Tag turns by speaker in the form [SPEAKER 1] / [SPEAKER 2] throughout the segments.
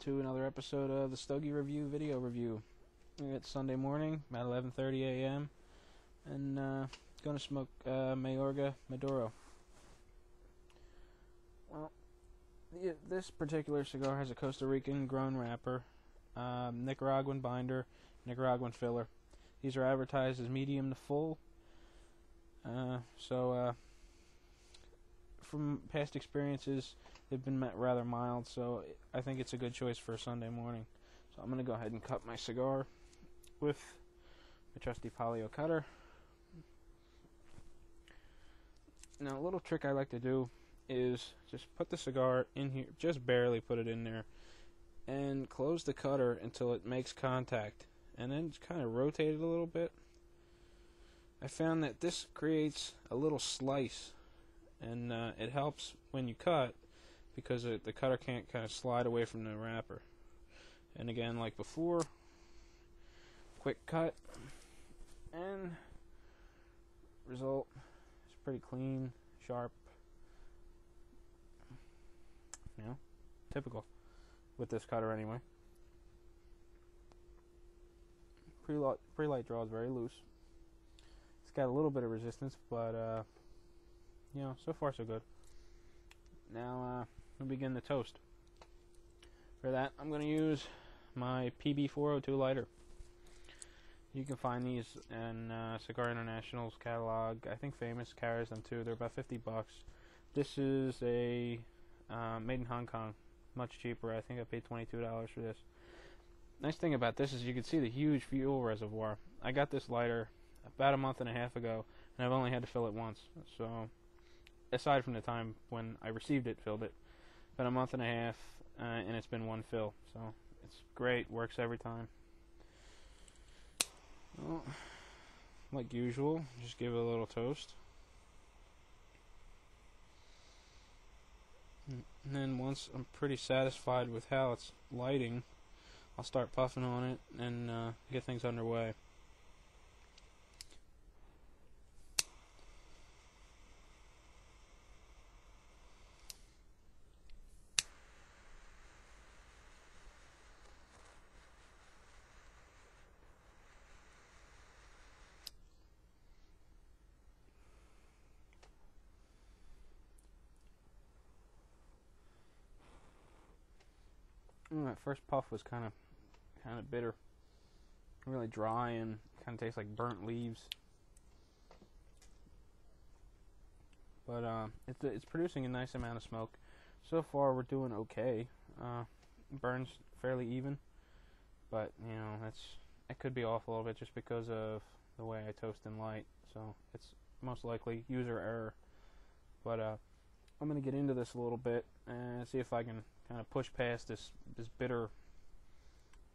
[SPEAKER 1] to another episode of the Stogie Review video review. It's Sunday morning, about 11:30 a.m., and going to smoke Mayorga Maduro. Well, this particular cigar has a Costa Rican grown wrapper, Nicaraguan binder, Nicaraguan filler. These are advertised as medium to full. From past experiences, they've been rather mild, so I think it's a good choice for a Sunday morning. So I'm going to go ahead and cut my cigar with my trusty palio cutter. Now, a little trick I like to do is just put the cigar in here, just barely put it in there, and close the cutter until it makes contact, and then just kind of rotate it a little bit. I found that this creates a little slice, and it helps when you cut because the cutter can't kind of slide away from the wrapper. And again, like before, quick cut, and result is pretty clean, sharp, typical with this cutter anyway. Pre-light draw is very loose. It's got a little bit of resistance, but so far so good. Now we'll begin the toast. For that, I'm going to use my PB402 lighter. You can find these in Cigar International's catalog. I think Famous carries them too. They're about $50. This is a made in Hong Kong, much cheaper. I think I paid $22 for this. Nice thing about this is you can see the huge fuel reservoir. I got this lighter about a month and a half ago, and I've only had to fill it once. So, aside from the time when I received it, filled it, been a month and a half, and it's been one fill. So, it's great, works every time. Well, like usual, just give it a little toast. And then once I'm pretty satisfied with how it's lighting, I'll start puffing on it and get things underway. That first puff was kind of bitter, really dry, and kind of tastes like burnt leaves. But it's producing a nice amount of smoke. So far, we're doing okay. Burns fairly even, but it could be off a little bit just because of the way I toast and light. So it's most likely user error. But I'm gonna get into this a little bit and see if I can kind of push past this bitter,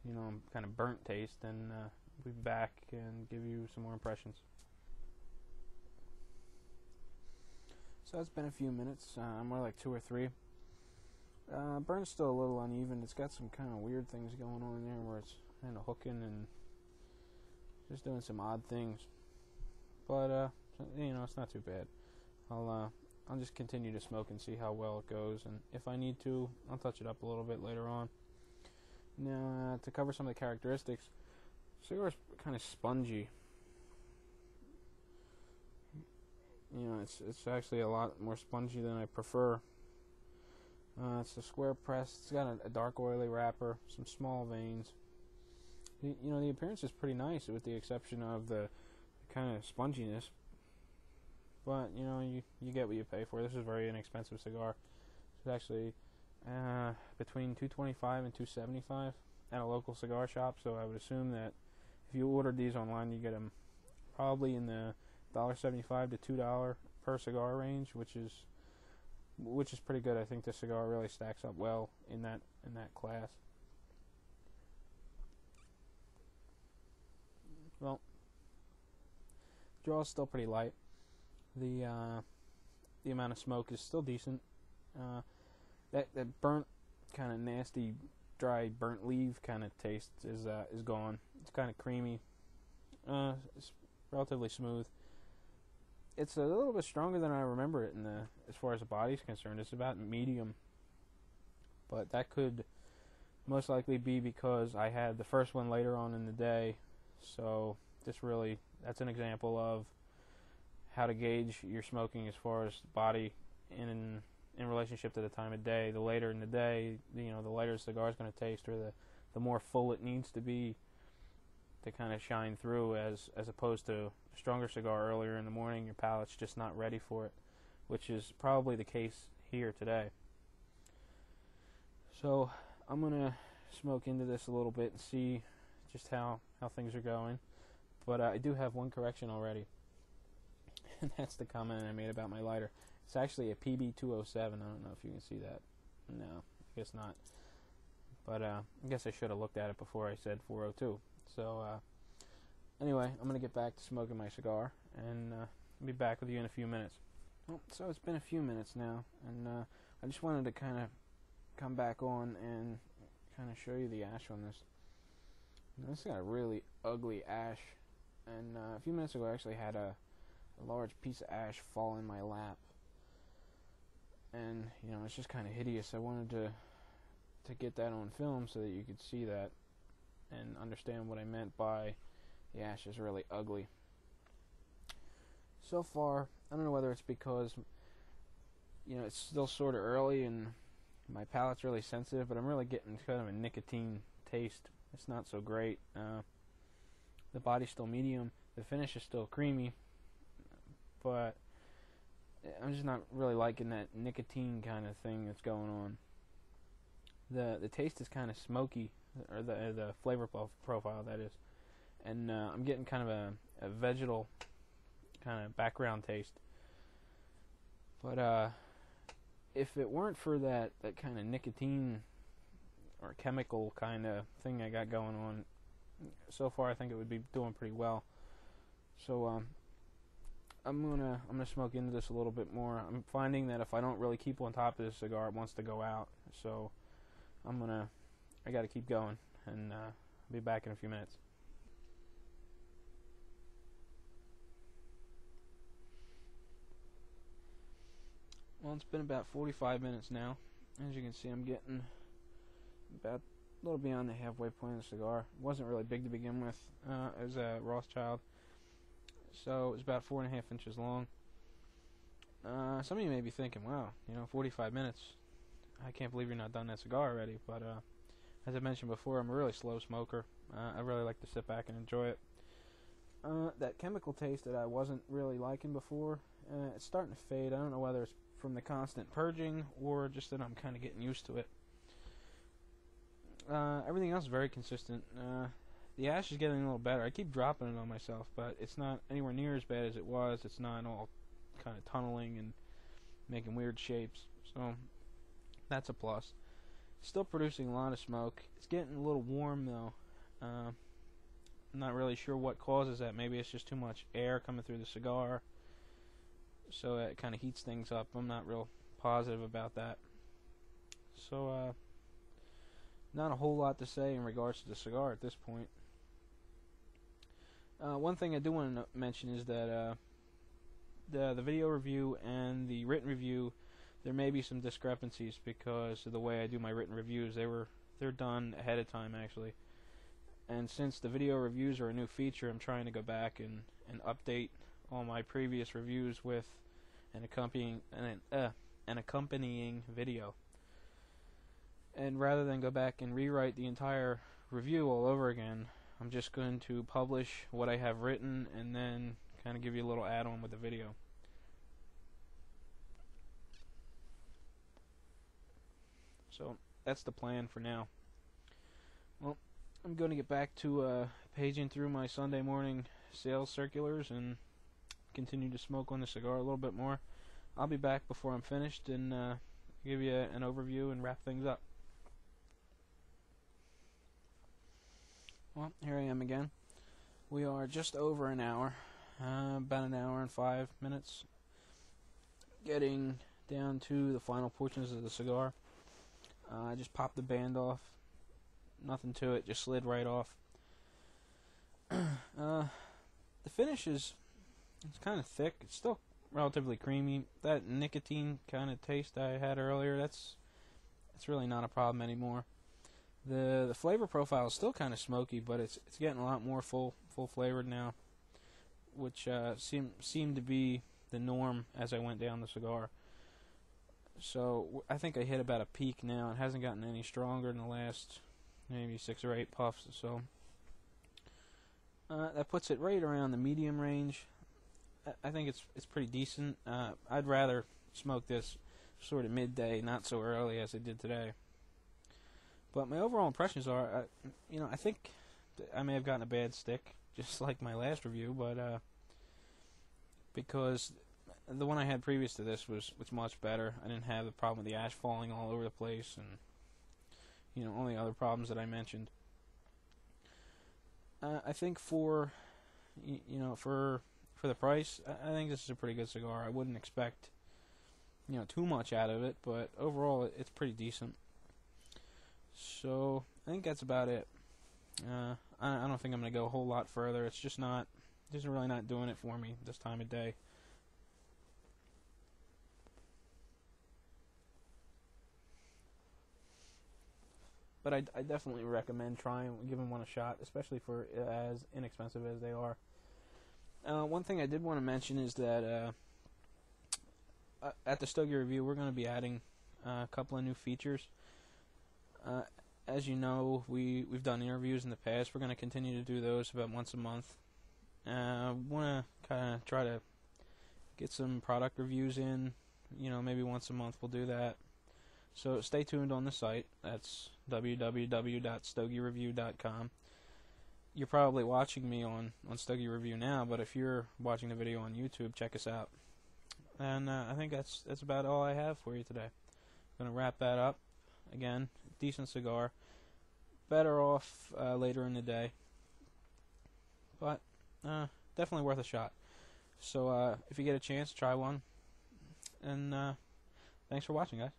[SPEAKER 1] kind of burnt taste, and we'll be back and give you some more impressions. So it's been a few minutes, more like 2 or 3. Burn's still a little uneven. It's got some kind of weird things going on there where it's kind of hooking and just doing some odd things. But it's not too bad. I'll just continue to smoke and see how well it goes, and if I need to, I'll touch it up a little bit later on. Now, to cover some of the characteristics, cigar's kind of spongy. It's actually a lot more spongy than I prefer. It's a square press. It's got a dark oily wrapper, some small veins. The appearance is pretty nice, with the exception of the kind of sponginess. But you get what you pay for. This is a very inexpensive cigar. It's actually between $2.25 and $2.75 at a local cigar shop. So I would assume that if you ordered these online, you get them probably in the $1.75 to $2 per cigar range, which is pretty good. I think this cigar really stacks up well in that class. Well, draw is still pretty light. The amount of smoke is still decent. That burnt, kind of nasty, dry, burnt leaf kind of taste is gone. It's kind of creamy. It's relatively smooth. It's a little bit stronger than I remember it as far as the body's concerned. It's about medium, but that could most likely be because I had the first one later on in the day. So that's an example of how to gauge your smoking as far as body in relationship to the time of day. The later in the day, the lighter the cigar is going to taste, or the more full it needs to be to kind of shine through, as opposed to a stronger cigar earlier in the morning. Your palate's just not ready for it, which is probably the case here today. So I'm going to smoke into this a little bit and see just how things are going. But I do have one correction already, and that's the comment I made about my lighter. It's actually a PB207. I don't know if you can see that. No, I guess not. But I guess I should have looked at it before I said 402. So anyway, I'm going to get back to smoking my cigar, and I'll be back with you in a few minutes. Well, so it's been a few minutes now, and I just wanted to kind of come back on and kind of show you the ash on this. This got a really ugly ash, and a few minutes ago I actually had a large piece of ash fall in my lap, and it's just kind of hideous. I wanted to get that on film so that you could see that and understand what I meant by the ash is really ugly. So far, I don't know whether it's because it's still sort of early and my palate's really sensitive, but I'm really getting kind of a nicotine taste. It's not so great. The body's still medium. The finish is still creamy, but I'm just not really liking that nicotine kind of thing that's going on. The taste is kind of smoky, or the flavor profile, that is, and I'm getting kind of a vegetal kind of background taste. But if it weren't for that kind of nicotine or chemical kind of thing I got going on, so far I think it would be doing pretty well. So I'm gonna smoke into this a little bit more. I'm finding that if I don't really keep on top of this cigar, it wants to go out. So I got to keep going, and I'll be back in a few minutes. Well, it's been about 45 minutes now. As you can see, I'm getting about a little beyond the halfway point of the cigar. It wasn't really big to begin with. It was a Rothschild, so it was about 4.5 inches long. Some of you may be thinking, wow, 45 minutes. I can't believe you're not done that cigar already. But as I mentioned before, I'm a really slow smoker. I really like to sit back and enjoy it. That chemical taste that I wasn't really liking before, it's starting to fade. I don't know whether it's from the constant purging or just that I'm kind of getting used to it. Everything else is very consistent. The ash is getting a little better. I keep dropping it on myself, but it's not anywhere near as bad as it was. It's not all kind of tunneling and making weird shapes. So that's a plus. Still producing a lot of smoke. It's getting a little warm though. I'm not really sure what causes that. Maybe it's just too much air coming through the cigar, so it kind of heats things up. I'm not real positive about that. So not a whole lot to say in regards to the cigar at this point. One thing I do want to mention is that the video review and the written review, there may be some discrepancies because of the way I do my written reviews. They're done ahead of time actually, and since the video reviews are a new feature, I'm trying to go back and update all my previous reviews with an accompanying video. And rather than go back and rewrite the entire review all over again, I'm just going to publish what I have written and then kind of give you a little add-on with the video. So that's the plan for now. Well, I'm going to get back to paging through my Sunday morning sales circulars and continue to smoke on the cigar a little bit more. I'll be back before I'm finished and give you an overview and wrap things up. Well, here I am again. We are just over an hour, about an hour and 5 minutes, getting down to the final portions of the cigar. I just popped the band off. Nothing to it, just slid right off. The finish it's kind of thick. It's still relatively creamy. That nicotine kind of taste I had earlier, that's really not a problem anymore. The flavor profile is still kind of smoky, but it's getting a lot more full flavored now, which seemed to be the norm as I went down the cigar. So I think I hit about a peak now. It hasn't gotten any stronger in the last maybe 6 or 8 puffs. So that puts it right around the medium range. I think it's pretty decent. I'd rather smoke this sort of midday, not so early as I did today. But my overall impressions are, I think I may have gotten a bad stick, just like my last review, but because the one I had previous to this was much better. I didn't have the problem with the ash falling all over the place, and all the other problems that I mentioned. I think for the price, I think this is a pretty good cigar. I wouldn't expect too much out of it, but overall it's pretty decent. So I think that's about it. I don't think I'm gonna go a whole lot further. It's just really not doing it for me this time of day. But I definitely recommend giving one a shot, especially for as inexpensive as they are. One thing I did want to mention is that at the Stogie review, we're going to be adding a couple of new features. As you know, we've done interviews in the past. We're going to continue to do those about once a month. Want to kind of try to get some product reviews in. Maybe once a month we'll do that. So stay tuned on the site. That's www.stogiereview.com. You're probably watching me on Stogie Review now, but if you're watching the video on YouTube, check us out. And I think that's about all I have for you today. I'm going to wrap that up. Again, decent cigar. Better off later in the day. But definitely worth a shot. So if you get a chance, try one. And thanks for watching, guys.